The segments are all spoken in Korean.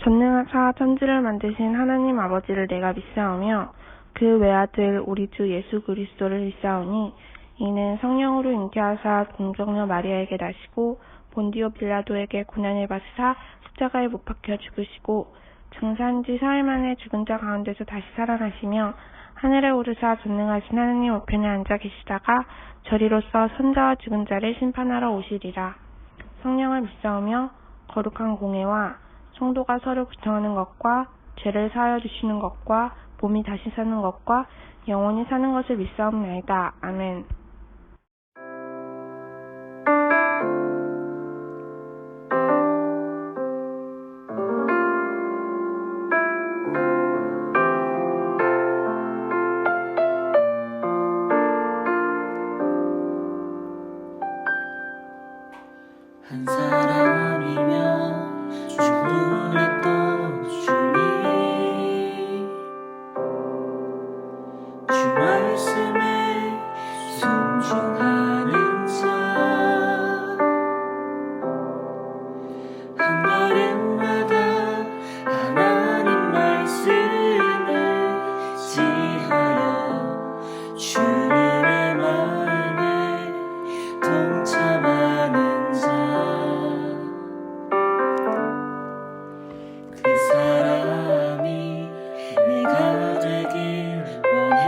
전능하사 천지를 만드신 하나님 아버지를 내가 믿사오며 그 외아들 우리 주 예수 그리스도를 믿사오니 이는 성령으로 잉태하사 동정녀 마리아에게 나시고 본디오 빌라도에게 고난을 받으사 십자가에 못 박혀 죽으시고 장사한 지 사흘 만에 죽은 자 가운데서 다시 살아나시며 하늘에 오르사 전능하신 하나님 우편에 앉아 계시다가 저리로서 선자와 죽은 자를 심판하러 오시리라. 성령을 믿사오며 거룩한 공회와 성도가 서로 구청하는 것과 죄를 사하여 주시는 것과 몸이 다시 사는 것과 영원히 사는 것을 믿사옵나이다. 아멘. 한 사람이면 충분했던 주님, 주 말씀에 순종하는 자, 한 걸음마다 하나님 말씀을 지하여 주님의 마음에 동참하는 그 사람이 내가 되길 원해.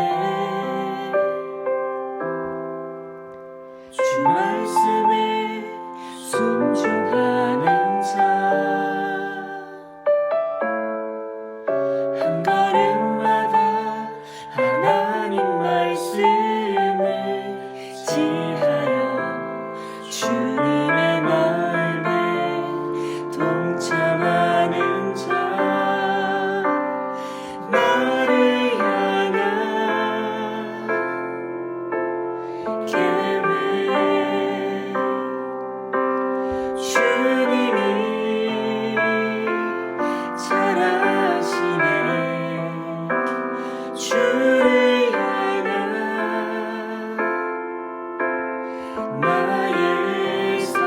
주 말씀에 순종하는 자, 한 걸음마다 하나님 말씀을 지하여 주님의 마음에 동참하는 자, 나를 향한 계획, 주님이 잘 아시네. 주를 향한 나의 삶,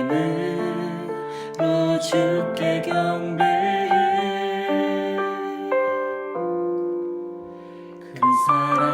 전심으로 주께 경배해. 그 사람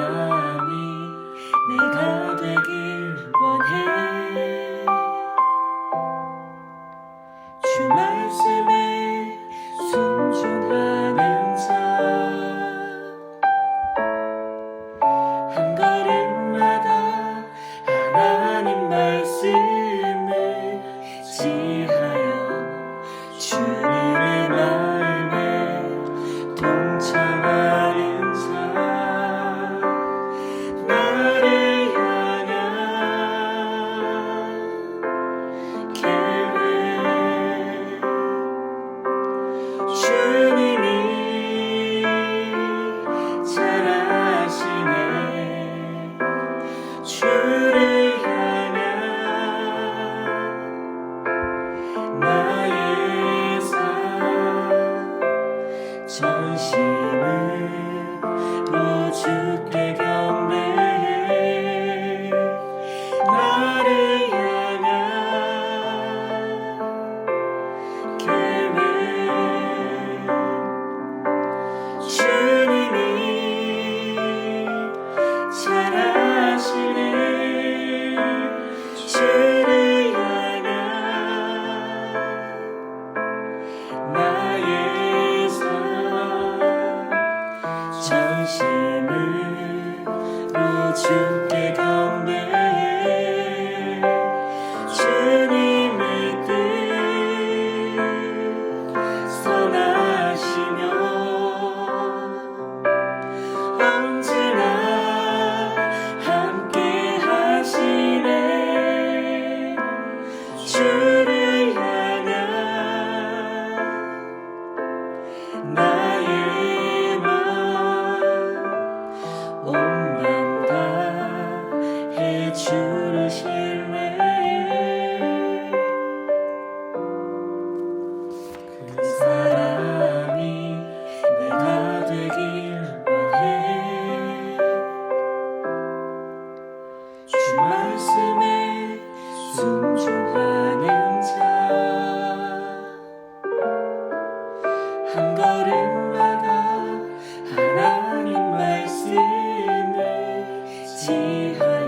의지하여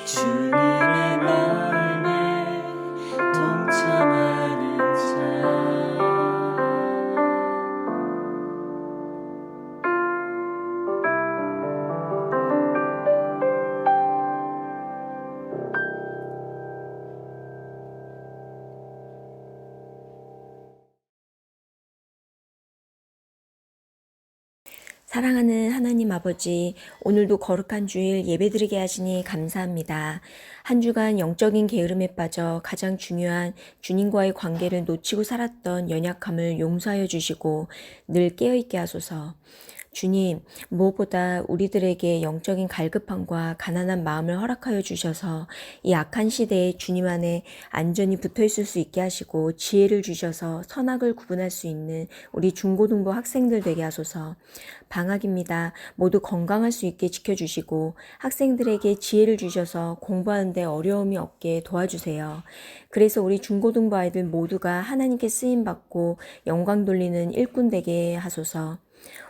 주님의 마음에 동참하는 자. 사랑하는 하나님 아버지, 오늘도 거룩한 주일 예배드리게 하시니 감사합니다. 한 주간 영적인 게으름에 빠져 가장 중요한 주님과의 관계를 놓치고 살았던 연약함을 용서하여 주시고 늘 깨어있게 하소서. 주님, 무엇보다 우리들에게 영적인 갈급함과 가난한 마음을 허락하여 주셔서 이 악한 시대에 주님 안에 안전히 붙어있을 수 있게 하시고 지혜를 주셔서 선악을 구분할 수 있는 우리 중고등부 학생들 되게 하소서. 방학입니다. 모두 건강할 수 있게 지켜주시고 학생들에게 지혜를 주셔서 공부하는데 어려움이 없게 도와주세요. 그래서 우리 중고등부 아이들 모두가 하나님께 쓰임받고 영광 돌리는 일꾼 되게 하소서.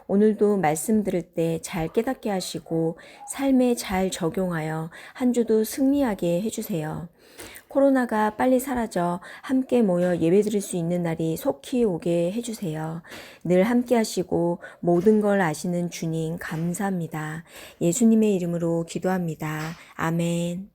오늘도 말씀 들을 때 잘 깨닫게 하시고 삶에 잘 적용하여 한 주도 승리하게 해주세요. 코로나가 빨리 사라져 함께 모여 예배 드릴 수 있는 날이 속히 오게 해주세요. 늘 함께 하시고 모든 걸 아시는 주님 감사합니다. 예수님의 이름으로 기도합니다. 아멘.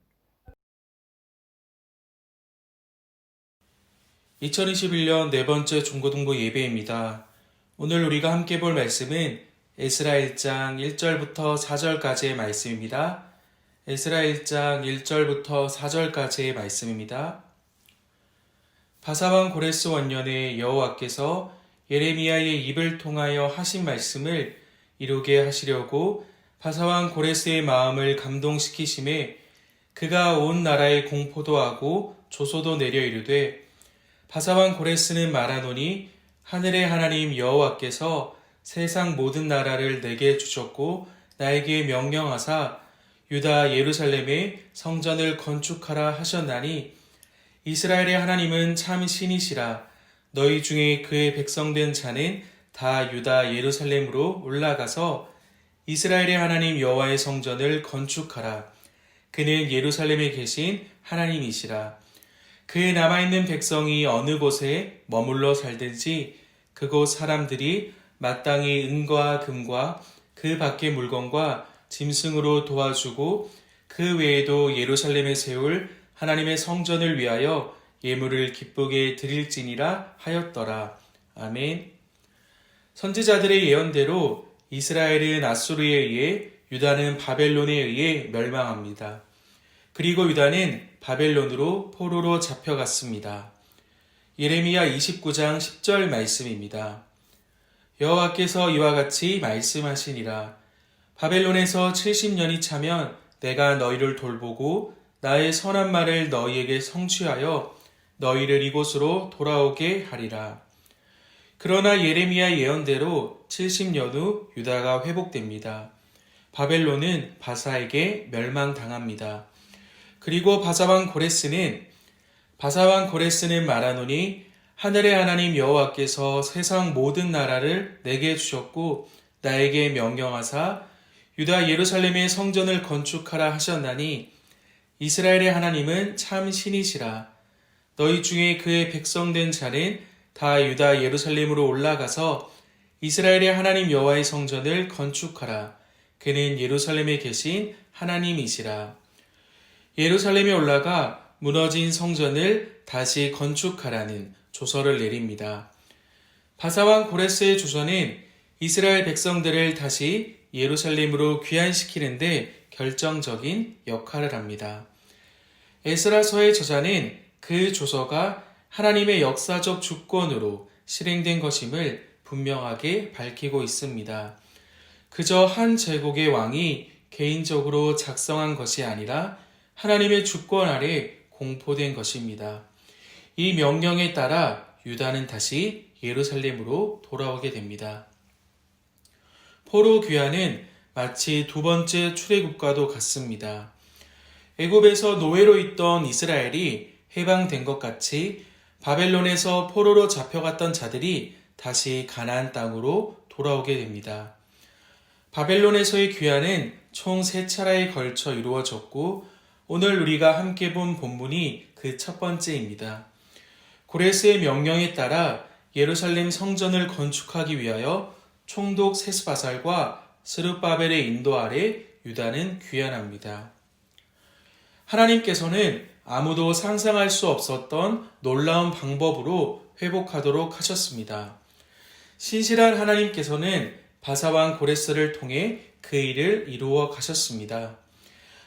2021년 네 번째 중고등부 예배입니다. 오늘 우리가 함께 볼 말씀은 에스라 1장 1절부터 4절까지의 말씀입니다. 에스라 1장 1절부터 4절까지의 말씀입니다. 바사왕 고레스 원년에 여호와께서 예레미야의 입을 통하여 하신 말씀을 이루게 하시려고 바사왕 고레스의 마음을 감동시키심에 그가 온 나라에 공포도 하고 조소도 내려 이르되 바사왕 고레스는 말하노니 하늘의 하나님 여호와께서 세상 모든 나라를 내게 주셨고 나에게 명령하사 유다 예루살렘에 성전을 건축하라 하셨나니 이스라엘의 하나님은 참 신이시라. 너희 중에 그의 백성된 자는 다 유다 예루살렘으로 올라가서 이스라엘의 하나님 여호와의 성전을 건축하라. 그는 예루살렘에 계신 하나님이시라. 그의 남아있는 백성이 어느 곳에 머물러 살든지 그곳 사람들이 마땅히 은과 금과 그 밖의 물건과 짐승으로 도와주고 그 외에도 예루살렘에 세울 하나님의 성전을 위하여 예물을 기쁘게 드릴지니라 하였더라. 아멘. 선지자들의 예언대로 이스라엘은 아수르에 의해 유다는 바벨론에 의해 멸망합니다. 그리고 유다는 바벨론으로 포로로 잡혀갔습니다. 예레미야 29장 10절 말씀입니다. 여호와께서 이와 같이 말씀하시니라. 바벨론에서 70년이 차면 내가 너희를 돌보고 나의 선한 말을 너희에게 성취하여 너희를 이곳으로 돌아오게 하리라. 그러나 예레미야 예언대로 70년 후 유다가 회복됩니다. 바벨론은 바사에게 멸망당합니다. 그리고 바사왕 고레스는 말하노니 하늘의 하나님 여호와께서 세상 모든 나라를 내게 주셨고 나에게 명령하사 유다 예루살렘의 성전을 건축하라 하셨나니 이스라엘의 하나님은 참 신이시라. 너희 중에 그의 백성된 자는 다 유다 예루살렘으로 올라가서 이스라엘의 하나님 여호와의 성전을 건축하라. 그는 예루살렘에 계신 하나님이시라. 예루살렘에 올라가 무너진 성전을 다시 건축하라는 조서를 내립니다. 바사왕 고레스의 조서는 이스라엘 백성들을 다시 예루살렘으로 귀환시키는데 결정적인 역할을 합니다. 에스라서의 저자는 그 조서가 하나님의 역사적 주권으로 실행된 것임을 분명하게 밝히고 있습니다. 그저 한 제국의 왕이 개인적으로 작성한 것이 아니라 하나님의 주권 아래 공포된 것입니다. 이 명령에 따라 유다는 다시 예루살렘으로 돌아오게 됩니다. 포로 귀환은 마치 두 번째 출애굽과도 같습니다. 애굽에서 노예로 있던 이스라엘이 해방된 것 같이 바벨론에서 포로로 잡혀갔던 자들이 다시 가나안 땅으로 돌아오게 됩니다. 바벨론에서의 귀환은 총 3차례에 걸쳐 이루어졌고 오늘 우리가 함께 본 본문이 그 첫 번째입니다. 고레스의 명령에 따라 예루살렘 성전을 건축하기 위하여 총독 세스바살과 스룹바벨의 인도 아래 유다는 귀환합니다. 하나님께서는 아무도 상상할 수 없었던 놀라운 방법으로 회복하도록 하셨습니다. 신실한 하나님께서는 바사왕 고레스를 통해 그 일을 이루어 가셨습니다.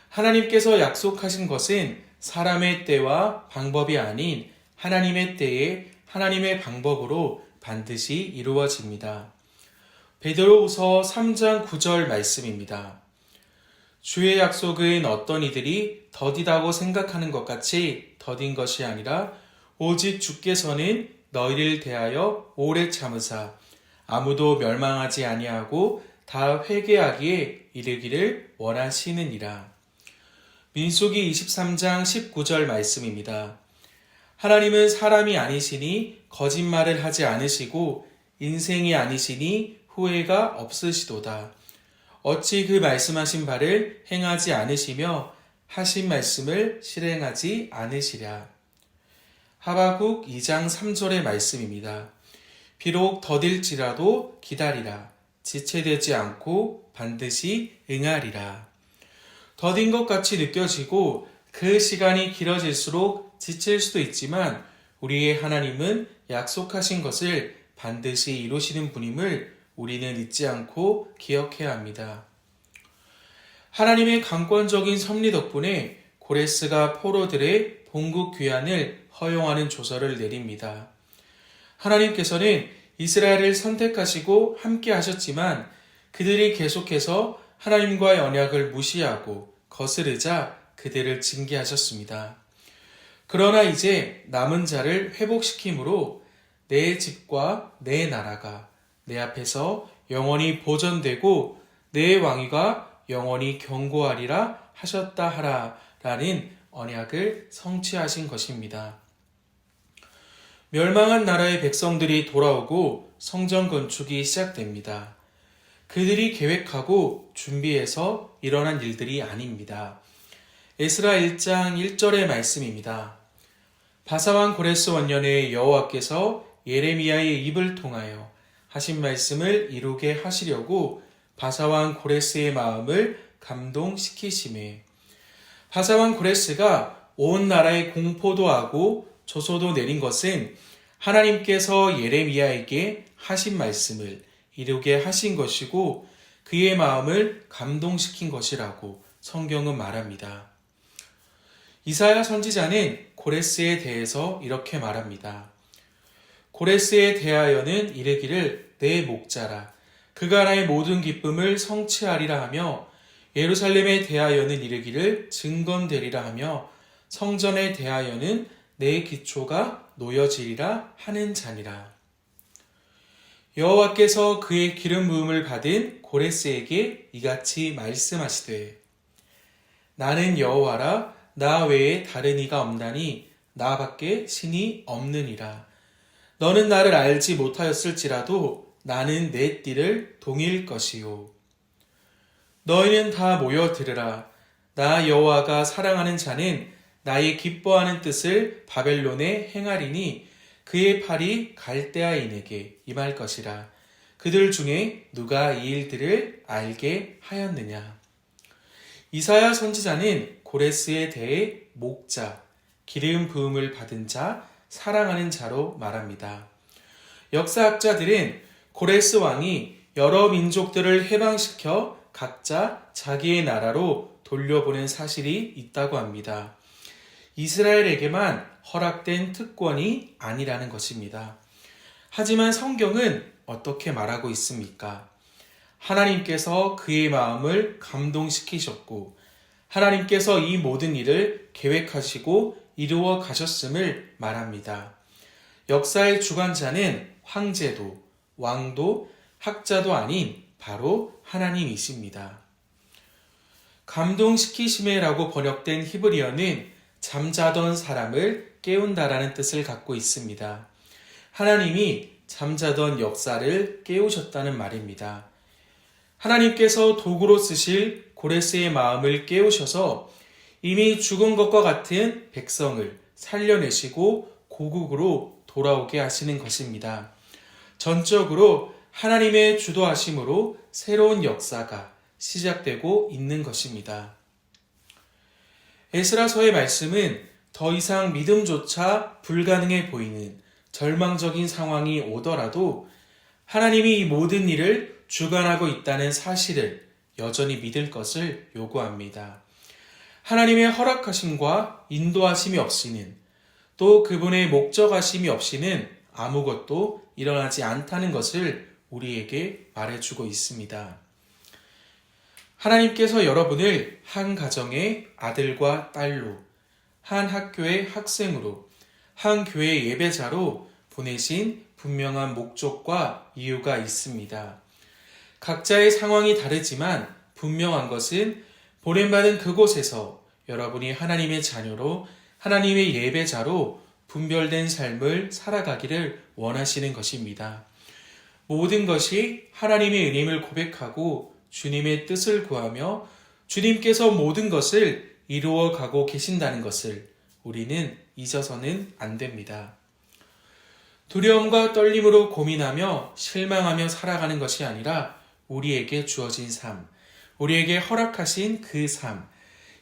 하나님께서 약속하신 것은 사람의 때와 방법이 아닌 하나님의 때에 하나님의 방법으로 반드시 이루어집니다. 베드로후서 3장 9절 말씀입니다. 주의 약속은 어떤 이들이 더디다고 생각하는 것 같이 더딘 것이 아니라 오직 주께서는 너희를 대하여 오래 참으사 아무도 멸망하지 아니하고 다 회개하기에 이르기를 원하시느니라. 민수기 23장 19절 말씀입니다. 하나님은 사람이 아니시니 거짓말을 하지 않으시고 인생이 아니시니 후회가 없으시도다. 어찌 그 말씀하신 바를 행하지 않으시며 하신 말씀을 실행하지 않으시랴. 하박국 2장 3절의 말씀입니다. 비록 더딜지라도 기다리라. 지체되지 않고 반드시 응하리라. 더딘 것 같이 느껴지고 그 시간이 길어질수록 지칠 수도 있지만 우리의 하나님은 약속하신 것을 반드시 이루시는 분임을 우리는 잊지 않고 기억해야 합니다. 하나님의 강권적인 섭리 덕분에 고레스가 포로들의 본국 귀환을 허용하는 조서를 내립니다. 하나님께서는 이스라엘을 선택하시고 함께 하셨지만 그들이 계속해서 하나님과의 언약을 무시하고 거스르자 그들을 징계하셨습니다. 그러나 이제 남은 자를 회복시킴으로 내 집과 내 나라가 내 앞에서 영원히 보존되고 내 왕위가 영원히 견고하리라 하셨다 하라 라는 언약을 성취하신 것입니다. 멸망한 나라의 백성들이 돌아오고 성전 건축이 시작됩니다. 그들이 계획하고 준비해서 일어난 일들이 아닙니다. 에스라 1장 1절의 말씀입니다. 바사왕 고레스 원년에 여호와께서 예레미야의 입을 통하여 하신 말씀을 이루게 하시려고 바사왕 고레스의 마음을 감동시키심에 바사왕 고레스가 온 나라에 공포도 하고 조소도 내린 것은 하나님께서 예레미야에게 하신 말씀을 이루게 하신 것이고 그의 마음을 감동시킨 것이라고 성경은 말합니다. 이사야 선지자는 고레스에 대해서 이렇게 말합니다. 고레스에 대하여는 이르기를 내 목자라 그가 나의 모든 기쁨을 성취하리라 하며 예루살렘에 대하여는 이르기를 증건되리라 하며 성전에 대하여는 내 기초가 놓여지리라 하는 자니라. 여호와께서 그의 기름 부음을 받은 고레스에게 이같이 말씀하시되 나는 여호와라 나 외에 다른 이가 없나니 나밖에 신이 없느니라. 너는 나를 알지 못하였을지라도 나는 내 띠를 동일 것이요. 너희는 다 모여 들으라. 나 여호와가 사랑하는 자는 나의 기뻐하는 뜻을 바벨론에 행하리니 그의 팔이 갈대아인에게 임할 것이라. 그들 중에 누가 이 일들을 알게 하였느냐. 이사야 선지자는 고레스에 대해 목자, 기름 부음을 받은 자, 사랑하는 자로 말합니다. 역사학자들은 고레스 왕이 여러 민족들을 해방시켜 각자 자기의 나라로 돌려보낸 사실이 있다고 합니다. 이스라엘에게만 허락된 특권이 아니라는 것입니다. 하지만 성경은 어떻게 말하고 있습니까? 하나님께서 그의 마음을 감동시키셨고 하나님께서 이 모든 일을 계획하시고 이루어 가셨음을 말합니다. 역사의 주관자는 황제도, 왕도, 학자도 아닌 바로 하나님이십니다. 감동시키심에라고 번역된 히브리어는 잠자던 사람을 깨운다라는 뜻을 갖고 있습니다. 하나님이 잠자던 역사를 깨우셨다는 말입니다. 하나님께서 도구로 쓰실 고레스의 마음을 깨우셔서 이미 죽은 것과 같은 백성을 살려내시고 고국으로 돌아오게 하시는 것입니다. 전적으로 하나님의 주도하심으로 새로운 역사가 시작되고 있는 것입니다. 에스라서의 말씀은 더 이상 믿음조차 불가능해 보이는 절망적인 상황이 오더라도 하나님이 이 모든 일을 주관하고 있다는 사실을 여전히 믿을 것을 요구합니다. 하나님의 허락하심과 인도하심이 없이는, 또 그분의 목적하심이 없이는 아무것도 일어나지 않다는 것을 우리에게 말해주고 있습니다. 하나님께서 여러분을 한 가정의 아들과 딸로, 한 학교의 학생으로, 한 교회의 예배자로 보내신 분명한 목적과 이유가 있습니다. 각자의 상황이 다르지만 분명한 것은 보냄받은 그곳에서 여러분이 하나님의 자녀로, 하나님의 예배자로 분별된 삶을 살아가기를 원하시는 것입니다. 모든 것이 하나님의 은임을 고백하고 주님의 뜻을 구하며 주님께서 모든 것을 이루어 가고 계신다는 것을 우리는 잊어서는 안 됩니다. 두려움과 떨림으로 고민하며 실망하며 살아가는 것이 아니라 우리에게 주어진 삶, 우리에게 허락하신 그 삶,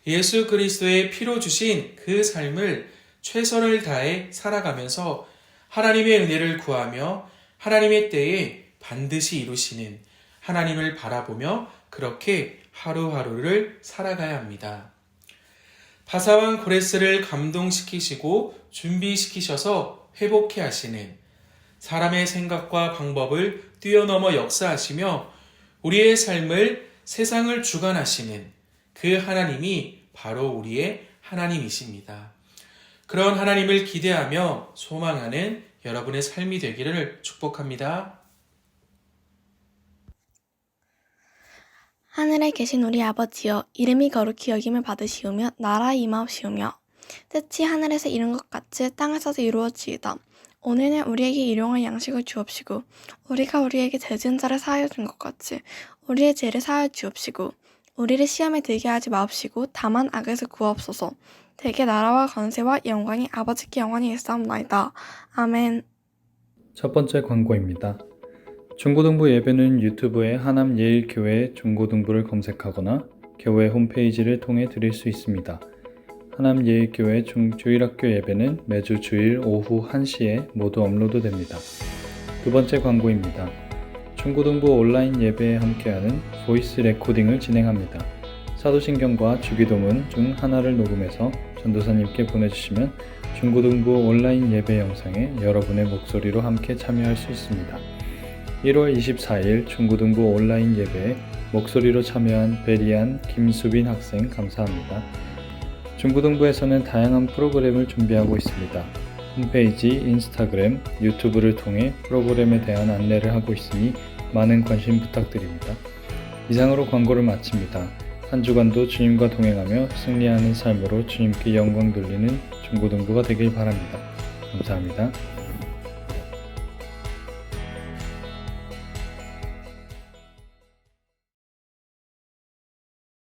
예수 그리스도의 피로 주신 그 삶을 최선을 다해 살아가면서 하나님의 은혜를 구하며 하나님의 때에 반드시 이루시는 하나님을 바라보며 그렇게 하루하루를 살아가야 합니다. 바사왕 고레스를 감동시키시고 준비시키셔서 회복해 하시는, 사람의 생각과 방법을 뛰어넘어 역사하시며 우리의 삶을, 세상을 주관하시는 그 하나님이 바로 우리의 하나님이십니다. 그런 하나님을 기대하며 소망하는 여러분의 삶이 되기를 축복합니다. 하늘에 계신 우리 아버지여, 이름이 거룩히 여김을 받으시오며 나라의 임하옵시오며 뜻이 하늘에서 이룬 것 같이 땅에서도 이루어지이다. 오늘은 우리에게 일용할 양식을 주옵시고 우리가 우리에게 죄 지은 자를 사하여 준 것 같이 우리의 죄를 사하여 주옵시고 우리를 시험에 들게 하지 마옵시고 다만 악에서 구하옵소서. 대개 나라와 권세와 영광이 아버지께 영원히 있사옵나이다. 아멘. 첫 번째 광고입니다. 중고등부 예배는 유튜브에 하남예일교회 중고등부를 검색하거나 교회 홈페이지를 통해 드릴 수 있습니다. 하남예일교회 주일학교 예배는 매주 주일 오후 1시에 모두 업로드됩니다. 두 번째 광고입니다. 중고등부 온라인 예배에 함께하는 보이스 레코딩을 진행합니다. 사도신경과 주기도문 중 하나를 녹음해서 전도사님께 보내주시면 중고등부 온라인 예배 영상에 여러분의 목소리로 함께 참여할 수 있습니다. 1월 24일 중고등부 온라인 예배에 목소리로 참여한 베리안 김수빈 학생 감사합니다. 중고등부에서는 다양한 프로그램을 준비하고 있습니다. 홈페이지, 인스타그램, 유튜브를 통해 프로그램에 대한 안내를 하고 있으니 많은 관심 부탁드립니다. 이상으로 광고를 마칩니다. 한 주간도 주님과 동행하며 승리하는 삶으로 주님께 영광 돌리는 중고등부가 되길 바랍니다. 감사합니다.